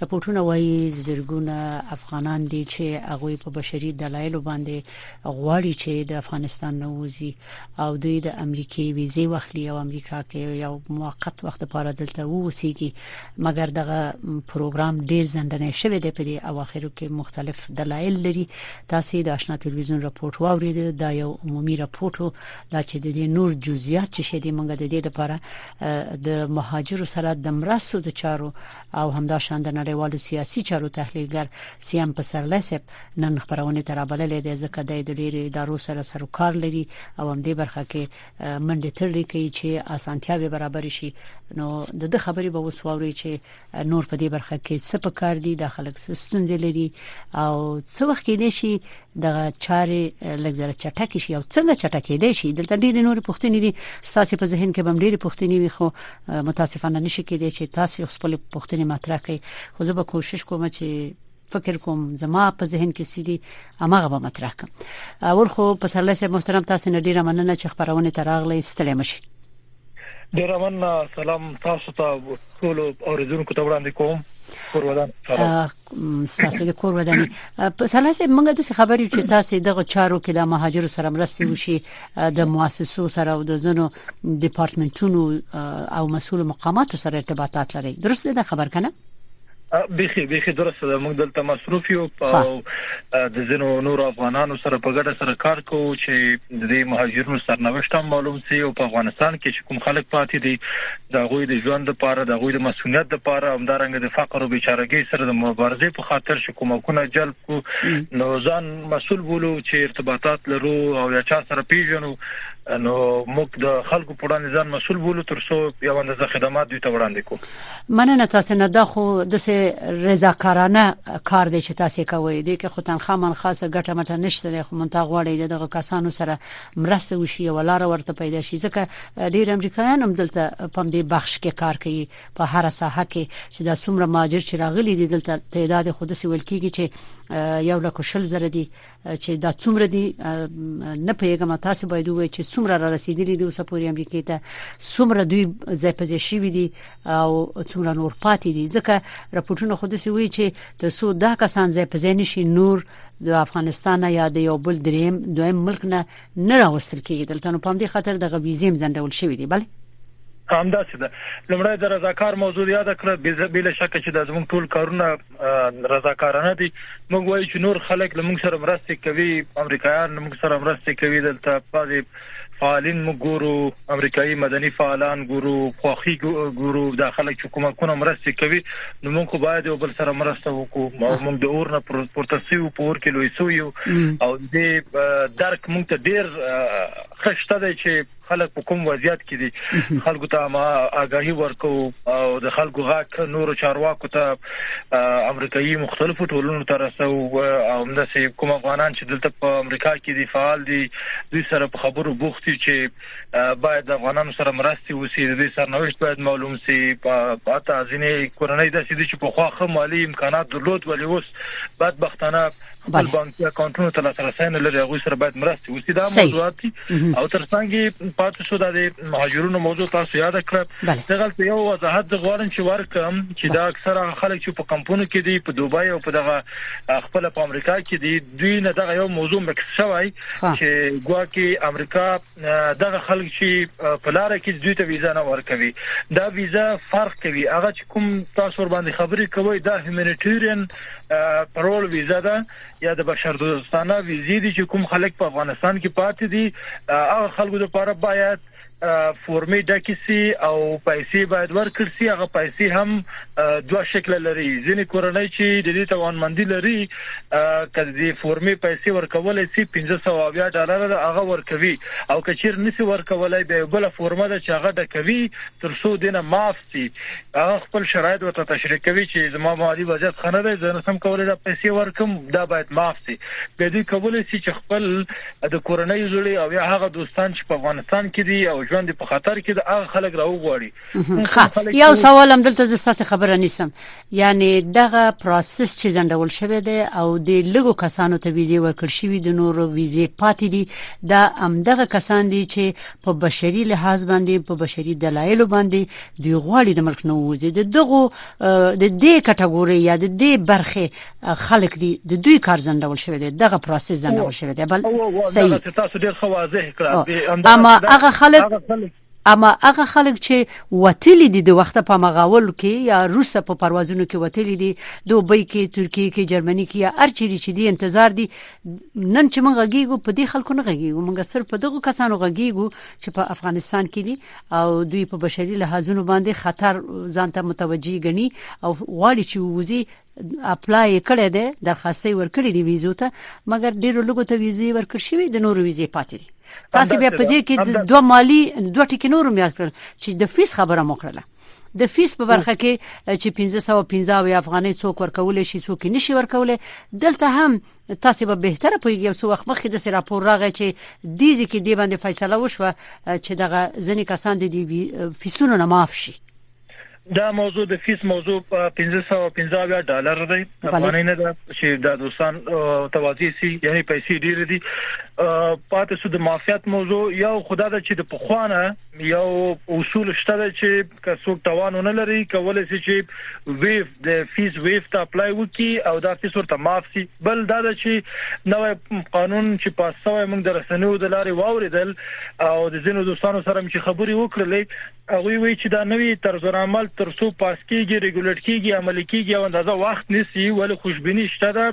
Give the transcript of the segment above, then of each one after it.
راپورټونه وايي زرګونه افغانان دي چې هغوی په بشري دلایل باندې غواړي چې د افغانستان نوځي او دوی د امریکای ویزه واخلي او امریکا کې یو موقت وخت لپاره دلته ووسیږي، مګر دغه پروګرام ډیر ځندنه شوی دی په دې اواخرو کې مختلف دلایل لري. تاسو د اشنا تلویزیون راپورټ واوریدل، دا یو عمومي راپورټ دا چې د نور جزئیات چې شې د منګه د دې لپاره د مهاجرت سره د مرستو د چارو او همداشان د نړیوالو سیاسي چارو تحلیلګر صیام پسرلی نن خبرونه ترابللې د ځکه د ډېری ادارو سره سروکار لري او هم دې برخه کې منډه ترلې کوي چې اسانتیاوي برابر شي. نو د خبرې به وسووري چې نور په دې برخه کې څه پکار دي، د خلک ستونزې لري او څه وخت کې دي شي د چارې لګزره چټک شي او څنګه چټک دي شي. دلته ډېر نور پوښتنې دي تاسو په ذهن کې بم ډېر پوښتنې وي، خو متاسفانه نشي کېدای چې تاسو خپل پوښتنې مطرح کړئ. خو زه به کوشش کوم چې فکر کوم زما په ذهن کې سيدي امغه به مطرح کوم. اول خو پسرلی صاحب محترم، تاسو نه ډیره مننه چې خبرونه تراغلې ستړي مشي. ډیره مننه. سلام تاسو ته ټول اوریدونکو ته وړاندې کوم. کورونه تاسو د کورونه پسرلی صاحب موږ د خبرې چې تاسو دغه چارو کې د مهاجرت سره مرستې وشي د مؤسسو سره او د زنو ډپارټمنټونو او مسؤل مقاماتو سره ارتباطات لري، درست ده خبر کنه؟ بخي درسته ده. موږ دلته مصروف یو او د زینو نور افغانانو سره په ګډه سره کار کوو چې د مهاجرینو سرنوشت معلوم شي او په افغانستان کې چې کوم خلک پاتې دي د هغوی د ژوند لپاره، د هغوی د مسؤلیت لپاره، همدارنګه د فقر او بیچارهګۍ سره د مبارزې په خاطر چې کومکونه جلب کو نو ځان مسؤل بولو چې ارتباطات لرو او یا چا سره پیژنو. نو موږ د خلکو په وړاندې ځان مسؤل بولو ترڅو یو اندازه خدمات دوی ته وړاندې کوو. مننه تاسو نه دا خو د رضاکارانه کار دی چې تاسو کوي، د کې خو تنخواه من خاصه ګټه مټه نشته، خو منطقه غواړي دغه کسانو سره مرسته وشي او لار ورته پیدا شي. ځکه ډیر امریکایان هم دلته په دې بخش کې کار کوي په هر ساحه کې چې د څومره مهاجر چې راغلي دي دلته تعداد خود سي ولکېږي چې 1,000,000 دي چې دا څومره دي نه پیغام تاسو باید وایي چې څومره را رسیدلي دي اوس پورې امریکا ته څومره دوی ځای په ځای شي دي او څومره نور پاتې دي. ځکه راپورټونه خود سي وایي چې د سو دا کسان ځای په ځای نشي نور د افغانستان یا د یو بل دویم ملک نه راوستل کېږي دلته. نو په دې خاطر د غویزم زندول شوی دی. بله همداسې ده. لمړی د رضاکار موضوع یاد کړه، بلا شک چې د زموږ ټول کارونه رضاکارانه دي. موږ وایو چې نور خلک لمونږ سره مرسته کوي، امریکایان لمونږ سره مرسته کوي، دلته پاتې فعالین موږ ګورو، امریکایي مدني فعالان ګورو، خواخي ګورو، د خلک چې کومکونه مرسته کوي. نو موږ باید یو بل سره مرسته وکړو. موږ د اور نه پورتسیو پور کې لوي سو او د درک موږ ته ډیر خشته دی چې خلک په کوم وضعیت کې دي. خلکو ته ما آگاهی ورکو او د خلکو غاک نور چارواکو ته امریکایي مختلفو ټولنو ته رسو او همداسې کوم افغانان چې دلته په امریکا کې دي فعال دي دوی سره په خبرو بوختي چې باید افغانانو سره مرستې وشي، د دې سرنوشت باید معلوم شي. په تاسینه کورونه د سې چې په خواخه مالی امکانات درلود ولی اوس بدبختانه خپل بانکي اکاونټونو ته لاسرسي نه لري، هغوی سره باید مرستې وشي. دا موضوعات او ترڅنګ پاتې شو د مهاجرونو موضوع تاسو یاد کړئ. دغه یو وضاحت غواړم چې ورکم چې دا اکثره خلک چې په کمپونو کې دي په دوبای او په دغه خپل په امریکا کې دي دوی نه دغه یو موضوع مکس شوی چې ګواکې امریکا دغه خلک چې په لار کې دوی ته ویزه نه ورکوي. دا ویزه فرق کوي. هغه چې کوم تاسو ور باندې خبرې کوي دا هیومانیټیرین پرول ویزه ده یا د بشردوستانه ویزې دي چې کوم خلک په افغانستان کې پاتې دي هغه خلکو لپاره باید فورمې ډکې سي او پیسې باید ورکړل سي. هغه پیسې هم دوه شکل لري. ځینې کورنۍ چې د دې توانمندي لري کله فورمې پیسې ورکولای سي $500 هغه ورکوي او کچیر نسی ورکولای به بل فورمه ده چې هغه ډکوي ترڅو دینه معاف سي. هغه خپل شرایط ورته تشریح کوي چې زما مالی وضعیت خنه ده زه نسم کولای د پیسې ورکم، دا باید معاف سي. به دې کولای سي چې خپل د کورنۍ زړی او یا هغه دوستان چې په افغانستان کې دي او ژوند په خطر کې د هغه خلک راوغواړي. یو سوال هم دلته زسته خبره نیسم، یعنی دغه پروسس چې ځندول شوی دی او د لګو کسانو ته ویزه ورکړ شوی د نورو ویزه پاتې دي، دا همدغه کسان دي چې په بشري لحاظ باندې په بشري دلایل باندې دی غواړي د ملک نه وځي. د دې کټګوري یا د دې برخه خلک دي د دوی کار ځندول شوی دی، دغه پروسس ځندول شوی دی. بل صحیح تاسو ډیر خو واضح کړه. اما هغه خلک چې وتلی دي د وخت په مغاول کې یا روسه په پروازونو کې وتلی دي، دوبۍ کې، ترکیه کې، جرمني کې یا ارچری چې دي انتظار دي، نن چې موږ غږیږو په دې خلکو نه غږیږو، موږ صرف په دغه کسانو غږیږو چې په افغانستان کې دي او دوی په بشري لحاظونو باندې خطر ځان ته متوجي غني او غواړي چې وزي اپلای کړی دی، درخواستي ورکړي دی ویزو ته، مګر ډیرو لګو ته ویزه ورکړ شوی د نورو ویزه پاتې دي. تاسو بیا په دې کې دوه مالی دوه ټکی نورو میا کړل چې د فیس خبره مو کړله. د فیس په برخه کې چې 1515 افغاني څوک ورکول شي څوک نشي ورکول، دلته هم تاسو به بهتره پوهیږئ. څو وخت مخکې د راپور راغی چې دیږي کې دی باندې فیصله وشوه چې دغه ځنې کسان دي فیسونو نه معاف شي. دا موضوع د فیس موضوع $1550 دی، افغاني نه ده چې د دوستان توازی سي، یعنی پیسې ډېر دي. پاتې سو د معافیت موضوع یو خدای د چې د پخوانه یو اصول شته چې څوک توان نه لري کولای شي چې ویف د فیس ویف ته اپلای وکړي او دا فیس ورته معاف شي. بل دا چې نوې قانون چې پاسوي موږ د رسنیو د لارې واوریدل او د ځینو دوستانو سره چې خبري وکړلې، هغه وی چې دا نوې طرز عمل ترڅو پاس کیږي، ریګولیټ کیږي، عملي کیږي او اندازه وخت نسی، ولې خوشبینی شته ده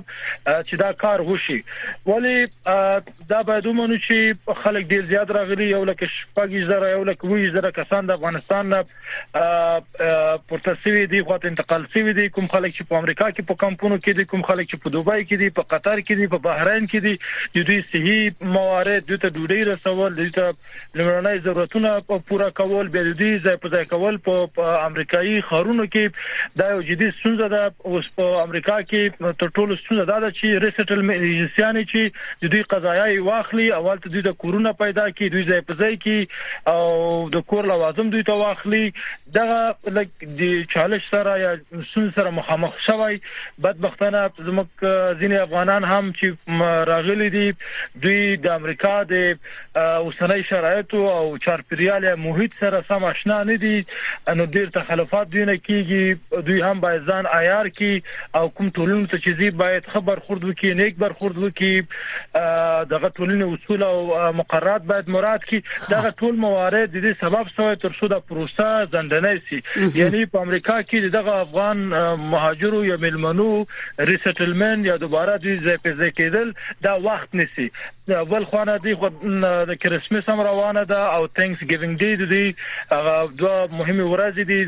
چې دا کار وشي. ولې دا باید ومنو چې خلک ډیر زیات راغلي، یو لکه 20,000 یو لکه 20,000 کسان د افغانستان نه پورته شوي دي، خو انتقال شوي دي. کوم خلک چې په امریکا کې په کمپونو کې دي، کوم خلک چې په دوبۍ کې دي، په قطر کې دي، په بهرین کې دي، د دوی صحي موارد، دوی ته ډوډۍ رسول، دوی ته لمړنۍ ضرورتونه پوره کول، به دوی ځای په ځای کول په امریکایي خارونو کې دا یو جدي ستونزه ده. اوس په امریکا کې تر ټولو ستونزه ده چې ریسټلمنت ایجنسیانې چې د دوی قضایي واخلي، اول ته دوی د کورونه پیدا کړي، دوی ځای په ځای کې او د کور لوازم دوی ته واخلي. دغه لکه د چالش سره یا ستونزه سره مخامخ شوی. بدبختانه زموږ ځینې افغانان هم چې راغلي دي، دوی د امریکا د اوسنۍ شرایطو او چارپیریال محیط سره سم اشنا نه دي، نو ډیر تخلفات دوی نه کیږي. دوی هم باید ځان عیار کی او کوم ټولنو ته چې باید خبر خورد وکي، نیک برخورد وکي، دغه ټولنې اصول او مقررات باید مراد کی. دغه ټول موارد د دې سبب شوی تر څو د پروسه ځندنه سي. یعنی په امریکا کې دغه افغان مهاجرو یا ملمنو ریسټلمنت یا دوباره دوی ځای په ځای کېدل دا وخت نسی. اول خوانه دی خو د کریسمس هم روانه ده او تھینکس ګیوینګ ډے دی، هغه دوه مهمه ورځې دي.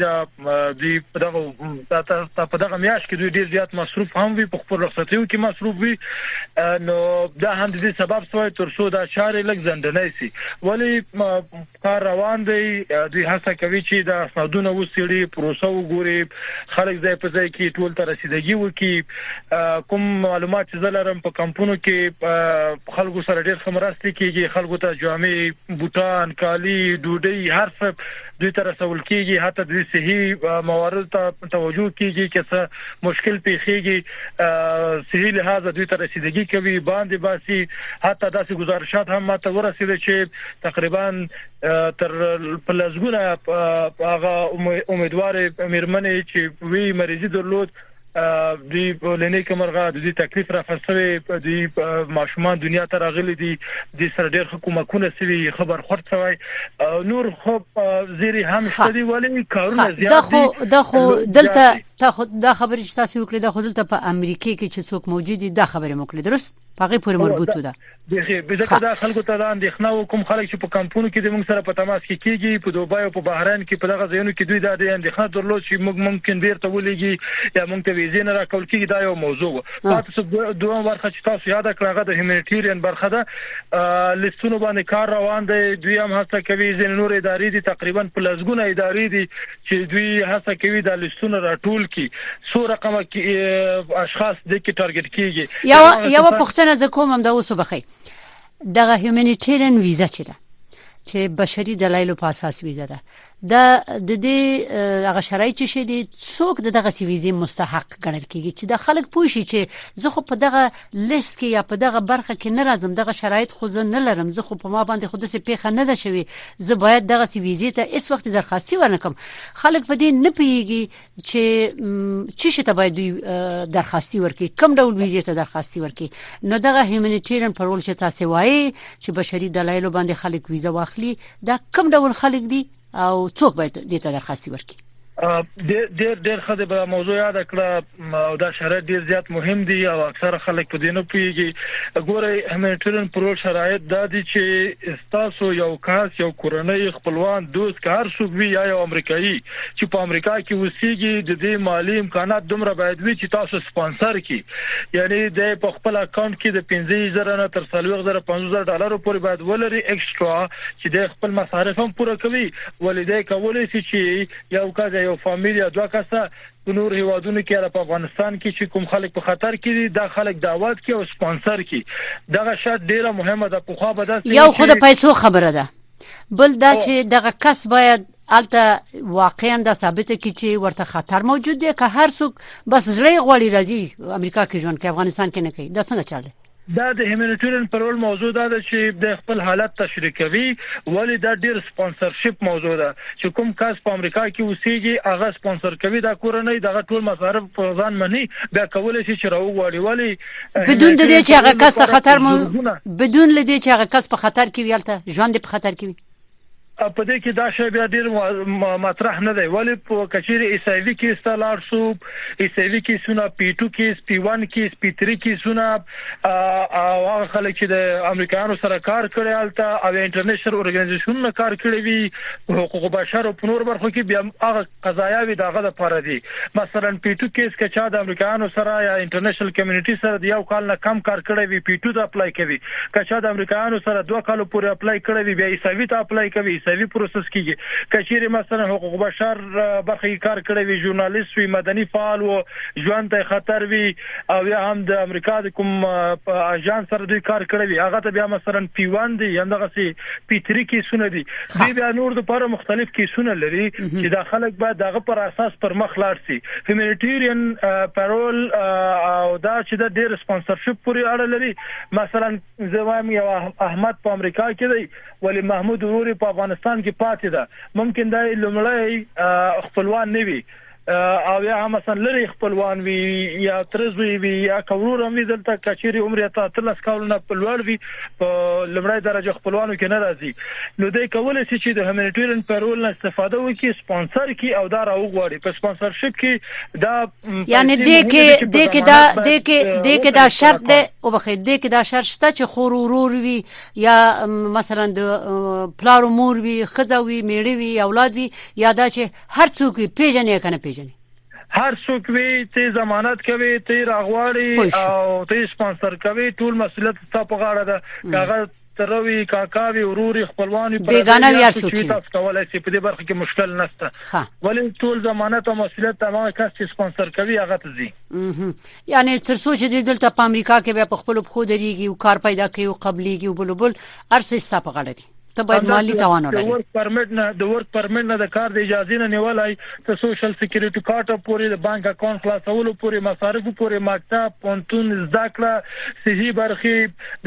دوی په دغه میاشت کې دوی ډیر زیات مصروف هم وي، په خپل رخصتیو کې مصروف وي، نو دا هم د دې سبب شوی تر څو دا چارې لږ ځندنه سي. ولی کار روان دی، دوی هڅه کوي چې دا اسنادونه وسیړي، پروسه وګوري، خلک ځای په ځای کې ټول ته رسیدګي وکړي. کوم معلومات چې زلرم په کمپونو کې خلکو سره ډیر خمرستي کیږي، خلکو ته جامې، بوتان، کالی، ډوډۍ هر څه دوی ته رسول کیږي، حتی د صحي موارد ته توجه کیږي چې څه مشکل پیښیږي، صحي لحاظ دوی ته رسیدګي کوي، باندې باسي. حتی داسې گزارشات هم ماته ورسېدل چې تقریبا تر پلازګونه هغه امیدوار میرمنې چې وی مریضي درلود دی لنی کمرغه د دې تکلیف را فسوي، د ماشومان دنیا ته راغلي دي، د سره ډېر حکومتونه سوي خبر خورت شوی، نور خو زیری هم شدي. ولی کارونه زیات دي. دا خو دلته دا خبرې چې تاسو وکړه، دا خو دلته په امریکا کې چې څوک موجود دي دا خبره مو کړې، درست؟ هغه پورې مربوط ده. بهیر دا خلکو ته دا اندېښنه وکم، خلک چې په کمپونو کې د موږ سره په تماس کې کیږي، په دوبۍ او په بهرین کې په دغه ځایونو کې دوی دا اندېښنه درلود چې موږ ممکن بیرته ولېږي یا موږ ته ویزه نه راکول کیږي. دا یو موضوع پاتې دوه برخه چې تاسو یاد کړئ، هغه د هیومانیټیرین برخه ده. لیستونو باندې کار روان دی، دوی هم هڅه کوي، ځین نور ادارې دي، تقریبا په لسګونه ادارې دي چې دوی هڅه کوي د لیستونو راټول کی، څو رقمه کې اشخاص د کی ټارګټ کیږي. یو پښتنه ز کوم هم دا اوسه بخي دغه هیومانیټیرین ویزه چي ده، چې بشري دلایل په اساس ویزه ده د دې هغه شرایط چې دي څوک دغه ویزه مستحق ګڼل کیږي چې د خلک پوښي چې زه خو په دغه لیست کې یا په دغه برخه کې نه راځم دغه شرایط خو زه نه لرم زه خو په ما باندې خو داسې پیښه نه ده شوې زه باید دغه ویزه ته هیڅ وخت درخواستي ورنکم خلک په دې نه پیږي چې شته باید دوی درخواستي ورکړي کوم ډول ویزه ته درخواستي ورکړي نو دغه هیومانیټیرین پرول چې تاسو وایي چې بشري دلایل باندې خلک ویزه واخلي دا کوم ډول خلک دي او څوک باید دې ته درخواستي ورکړي ډېر خدای به موضوع یاد کړه او دا شرایط ډېر زیات مهم دي او اکثره خلک په دې نه پیږي ګوره هیومانیټیرین پرول شرایط دا دي چې تاسو یو کاس یو کورونه خپلوان دوست کار سوګوي یا یو امریکایي چې په امریکا کې وسیږي د دې مالی امکانات دومره باید وي چې تاسو سپانسر کی یعنی د په خپل اکاونټ کې د 15000 نه تر 35000 ډالر پورې باید ولري ایکسترا چې د خپل مصارف هم پوره کوي ولې کولای شي چې یو کاس یو فامیل دوه کسه په نور هېوادونو کې په افغانستان کې چې کوم خلک په خطر کې دي دا خلک دعوت کې او سپانسر کې دغه شرط ډیره مهمه ده په خو به دا یو خود پیسو خبره ده بل دا چې دغه کس باید الته واقعا دا ثابته کی چې ورته خطر موجود دی که هر څوک بس زړه غوړي راځي امریکا کې ژوند کوي افغانستان کې نه کوي دا څنګه چل دی دا د هیومانیټیرین پرول موضوع ده چې د خپل حالت تشریح کوي ولی دا ډیر سپانسرشپ موضوع ده چې کوم کس په امریکا کې اوسېږي هغه سپانسر کوي دا کورونه دغه ټول مصارف په ځان مني بیا کولای شي چې راوغواړي ولی بدون د دې چې هغه کس خطر بدون لدې چې هغه کس په خطر کې ویلته ژوند په خطر کې وي په دې کې دا شی بیا ډیر مطرح نه دی ولی په کچېری ایس ای وی کې استالار سوب ایس ای وی کې سونه پی 2 کې پی 1 کې پی 3 کې سونه او هغه خلک چې د امریکایانو سره کار کړی الته او انټرنیشنل اورګنایزیشنونو کار کړی وي حقوق بشر په نور برخو کې بیا هغه قضایاوي دغه لپاره دي مثلا پی 2 کې چې چا د امریکایانو سره یا انټرنیشنل کمیونټي سره د یو کال نه کم کار کړی وي پی 2 ته اپلای کوي که چا د امریکایانو سره 2 کال پورې اپلای کړی وي بیا ایس ای وی ته اپلای کوي سوي پروسس کیږي کچېری مثلا حقوق بشر برخه کار کړی وي ژورنالیست وي مدني فعال او ژوند ته خطر وي او یا هم د امریکا د کوم اژانس سره دوی کار کړی وي هغه ته بیا مثلا پی 1 دی یا دغه سي پی 3 کې سونه دي دوی بیا نور د لپاره مختلف کیسونه لري چې د خلک بعد دغه پر اساس پر مخ لاړ شي هیومانیټیرین پرول او دا چې د ډیر سپانسرشپ پورې اړه لري مثلا زمام یو احمد په امریکا کې دی ولی محمود وروري په افغانستان کې پاتې ده ممکن دا لومړی خپلوان نه وي او یا مثلا لري خپلوان وي یا ترزوي وي یا کورونه وي دلته کچېری عمر ته 13 کالونه په لوړ وي په لومړی درجه خپلوانو کې نه راځي نو دوی کولای شي چې د هیومانیټیرین پرول نه استفاده وکړي سپانسر کی او دا راوغواړي په سپانسرشپ کې دا یعنی دې کې دا شرط ده او بخې دې کې دا شرط شته چې خور ورور وي یا مثلا د پلار مور وي خزوي میړي وي اولاد وي یا دا چې هر څوک پیژنې کنه هر څوک وی ته ضمانت کوي ته راغواړي او ته سپانسر کوي ټول مسؤلیت تاسو په غاړه ده کاغذ تروي کاکاوي وروري خپلواني بیگانه وی ارسو تاسو کولای شئ په دې برخه کې مشکل نشته ولی ټول ضمانت او مسؤلیت تمام کس چې سپانسر کوي هغه ته زی یعنی تر څو چې دلته په امریکا کې به په خپل خو دريږي او کار پیدا کوي او قبليږي او بلبل ارسه ستاسو په غاړه دي ته باید مالی توان ولري د ورک پرمټ نه د کار د اجازه نه نیولای ته سوشل سکیورټي کارت پورې د بانک اکاونټ خلاصولو پورې مصارف پورې مکتب پونتون ذکر صحیح برخي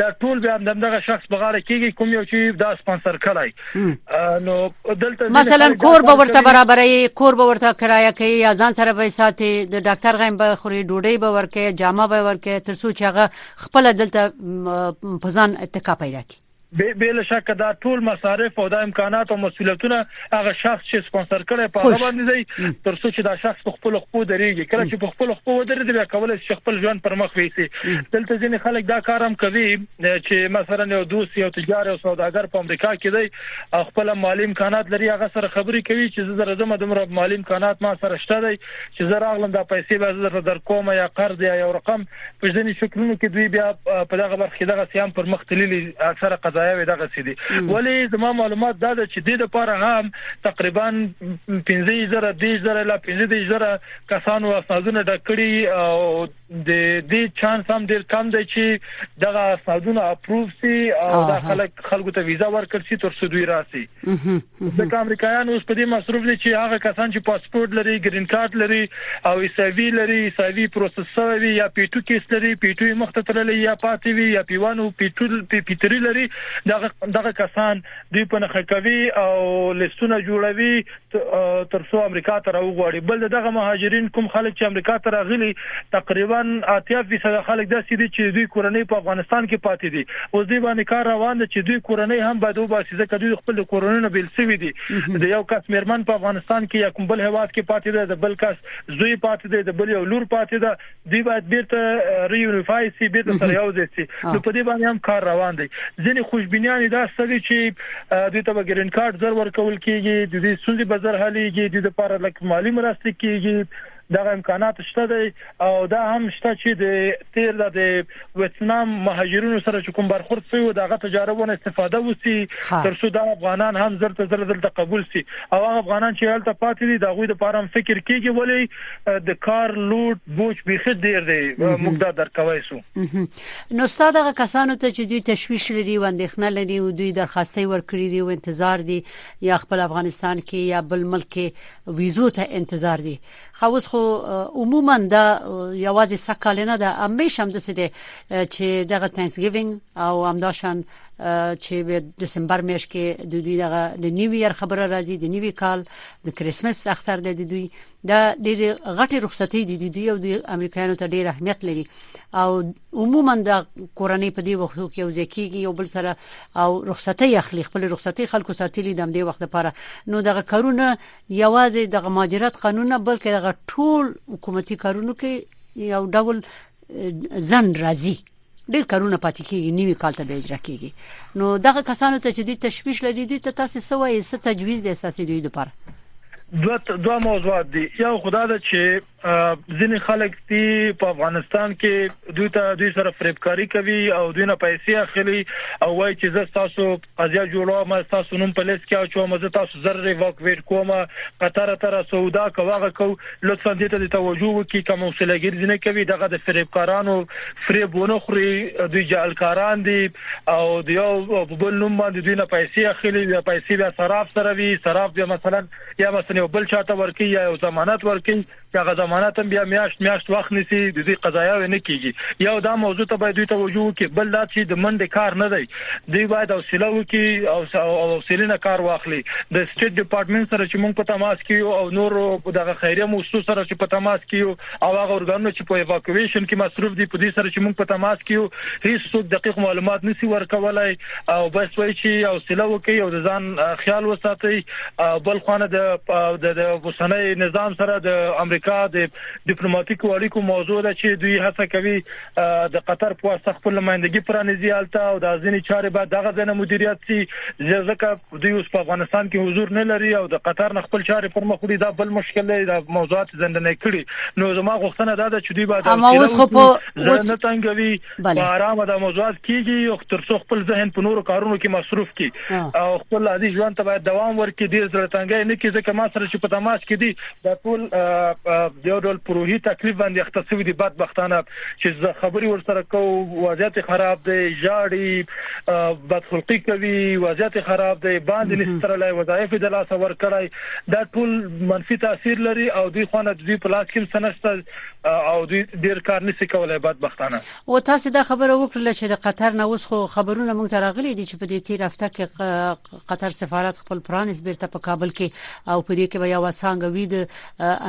دا ټول به دغه شخص بغاړه کیږي کوم یو چې دا سپانسر کړای نو دلته مثلا کور به ورته برابرې کور به ورته کرایه کوي یا ځان سره به ساتي د ډاکټر غیم به خوري ډوډۍ به ورکه جامه به ورکه تر څو چې هغه خپل دلته پزان اتکا پیدا کوي بلا شک دا ټول مصارف او د امکاناتو او مسؤلیتونه هغه شخص چې سپانسر کړي په هغه باندې دی تر څو چې دا شخص په خپل خپل درېږي کله چې په خپل خپل درېږي بیا کولای شي خپل ژوند پر مخ ويسي دلته ځینې خلک دا کار هم کوي چې مثلا یو دوست یو تجار او سوداګر په امریکا کې دی خپل مالی امکانات لري هغه سره خبرې کوي چې زه درځم دمر مالی امکانات ما سره شته دی چې زه راغلم دا پیسې به زه در کوم یا قرض یا یو رقم په ځینې شکلونو کې دوی بیا په دغه برخه دغه سیام پر مخ تللی اکثره قضا قضایاوي دغه سيدي ولی زما معلومات دا چې د لپاره هم تقریبا 15,000 لا 15,000 کسان او اسنادونه ډکړي او د دې چانس هم ډیر کم دی چې دغه اسنادونه اپروف سي او د خلکو ته ویزه ورکړي شي تر څو دوی راسي د امریکایانو اوس په دې مصروف دي چې هغه کسان چې پاسپورت لري ګرین کارت لري او ایسوي لري ایسوي پروسس سوي یا پی2 کیس لري پی2 مختتللی یا پاتې وي یا پی1 او پی3 لري دغه کسان دوی په نخښه کوي او لیستونه جوړوي تر څو امریکا ته راوغواړي بل دغه مهاجرین کوم خلک چې امریکا ته راغلي تقریبا 80% خلک داسې دي چې دوی کورنۍ په افغانستان کې پاتې دي او دوی باندې کار روان دي چې دوی کورنۍ هم باید وباسي ځکه دوی خپل کورنۍ بیل سوي دي د یو کس میرمن په افغانستان کې یا کوم بل هېواد کې پاتې ده د بل کس زوی پاتې ده د بل یو لور پاتې ده دوی باید بیرته ریونیفای سي بیرته سره یو ځای سي نو په دې باندې هم کار روان دي ځینې خوشبینیان دا ستدي چې دوی ته ګرین کارت زر ورکول کیږي د دې ستونزې به زر حلېږي د لپاره لکه مالی مرستې کیږي دغه امکانات شته دي او دا هم شته چې د تیر د ویتنام مهاجرینو سره چې کوم برخورد شوی دغه تجربه استفاده وسی تر څو د افغانان هم زر قبول سي او هغه افغانان چې هلته پاتې دي دغه د لپاره فکر کیږي ولی د کار لوډ بوج به ډیر دی موږ درکوي سو نو ستاسو دغه کسانو ته چې دوی تشویش لري و اندېښنه لري او دوی درخواستي ورکړي دي او انتظار دي یا خپل افغانستان کې یا بل ملک کې ویزو ته انتظار دي خو عموما دا یوازې سکالنه ده همیشه هم دسه چې دغه تانکسګیوینګ او همداشان چې په دسمبر میاشت کې د دوی دغه د نیو اییر خبره راځي د نیو کال د کریسمس اختر د دوی دا ډېر غټي رخصتي دي د دوی او د امریکایانو ته ډېر اهمیت لري او عموما د کورنۍ په دې وخت کې یو ځکیږي یو بل سره او رخصتي اخلي خپل رخصتي خلکو ساتلي د دې وخت لپاره نو دغه کارونه یوازې د مهاجرت قانون نه بلکې دغه ټول حکومتي کارونو کې یو ډول ځن راځي ډېر کارونه پاتې کیږي نیوي کال ته به اجرا کیږي نو دغه کسانو ته چې دوی تشویش لري دوی ته تاسو سوای څه تجویز دي اساسي دوی لپاره دوه موضوعات دي یو خدای دا چې ځینې خلک دي په افغانستان کې دوی سره فریبکاری کوي او دوی نه پیسې اخلي او وایي چې زه تاسو قضیه جوړوم تاسو نوم په لیست کې اچوم زه تاسو زر ریواکویټ کوم قطر تر سعودا کوغه کو لطفا دې ته توجه وکړئ کوم وسیلګر ځنه کوي دغه د فریبکارانو فریبونه خوري دوی جعلکاران دي او دیو بل نوم باندې دوی نه پیسې اخلي یا پیسې بیا صراف سره وي صراف بیا مثلا یو بل چاته ورکی یا ضمانت ورکی چې هغه ضمانت هم بیا میاشت وخت نسی د دې قضایا نه کیږي یو دا موضوع ته باید توجه وکړي بل دا چې د منډه کار نه دی دوی باید حوصله وکړي او حوصله نه کار واخلي د سټیټ ډپارټمنټ سره چې موږ په تماس کې او نور دغه خیریه مؤسسو سره چې په تماس کې او هغه ورګانو چې په ایواکویشن کې مصروف دي په دې سره چې موږ په تماس کې هیڅ څوک دقیق معلومات نسی ورکولای او بس وایي چې حوصله وکړي او د ځان خیال وساتي بل خوانه د اوسنۍ نظام سره د امریکا د ډیپلوماټیکو اړیکو موضوع ده چې دوی هڅه کوي د قطر په واسطه خپل نمائندګي پرانیزي الته او د ځینې چارې بعد دغه ځنه مدیریت سي ځکه دوی اوس په افغانستان کې حضور نه لري او د قطر نه خپل چارې پر مخ وړي دا بل مشکل دی د موضوعات زندنه کړي نو زما غوښتنه ده چې دوی باید نه تنګوي په آرامه د موضوعات کیږي او تر څو خپل ذهن په نورو کارونو کې مصروف کړي او خپل عادي ژوند ته باید دوام ورکړي ډیر زړه تنګي نه کیږي ځکه ما سره چې په تماس کې دي دا ټول د یو ډول پروژې تکلیف باندې اختصاصي دي بدبختانه چې خبري ورسره کو وضعیت خراب دی جاړي بدخلقي کوي وضعیت خراب دی باندې نسترلای وظایف د لاس ور کړای دا ټول منفي تاثیر لري او دوی خو نه دوی په لاس کې سنشت او دوی ډیر کار نشي کولای بدبختانه او تاسو دا خبره وکړه چې د قطر نه اوس خو خبرونه موږ ته راغلي دي چې په دې تیر هفته کې قطر سفارت خپل پرانیس بیرته په کابل کې او په دې کې به یو څنګه وی د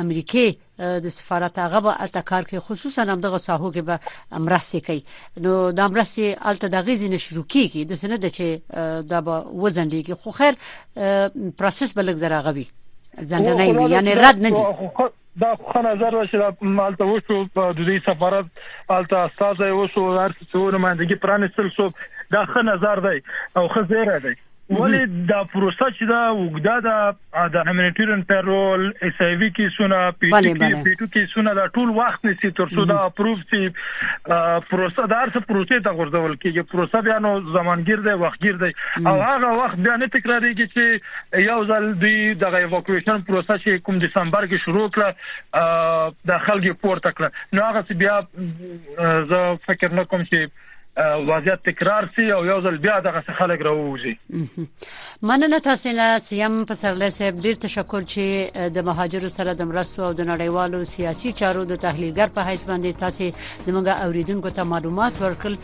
امریکای د سفارت هغه به اتکار کې خصوصا هم دغه ساحو کې به امرسته کوي نو د امرسته الته د غیزې نشرو کیږي د سند چې دا به وزندګي خو خیر پروسس بلګ زرا غوي زندنه وي یعنی رد نه دي دا خو نظر چې مالته وشو د دې سفارت الته استاد وشو هر څه نمائندګي پرانستل سو دا خو نظر دی او خو زیره دی ولې دا پروسه چې دا وګړه د هیومانیټیرین پیرول اس ای وی کیسونه پیټو کیسونه دا ټول وخت نسی تر څو دا اپروف شي پروسه دا څه پروسه ته ورځول کیږي پروسه بیا نو زمانګیر دی وختګیر دی او هغه وخت بیا نه تکرارېږي چې یو ځل دی د ایواکویشن پروسه چې کوم دسمبر کې شروع کړه د خلګي پورته کړه نو هغه بیا زه فکر نه کوم چې وضعیت تکرار سي او یو ځل بیا دغه خلک راوځي مننه تاسو نه سیام پسرلی صاحب ډیر تشکر چې د مهاجرت سره د مرستو او د نړیوالو سیاسي چارو د تحلیلګر په حیث باندې تاسو زموږ اوریدونکو ته معلومات ورکړل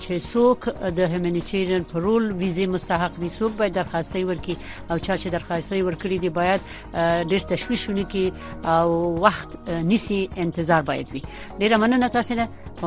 چې څوک د هیومانیټیرین پرول ویزه مستحق دي څوک باید درخواست ورکړي او چې درخواست ورکړي دي باید ډیر تشویش ونکړي او وخت نسی انتظار باید وي ډیر مننه تاسو نه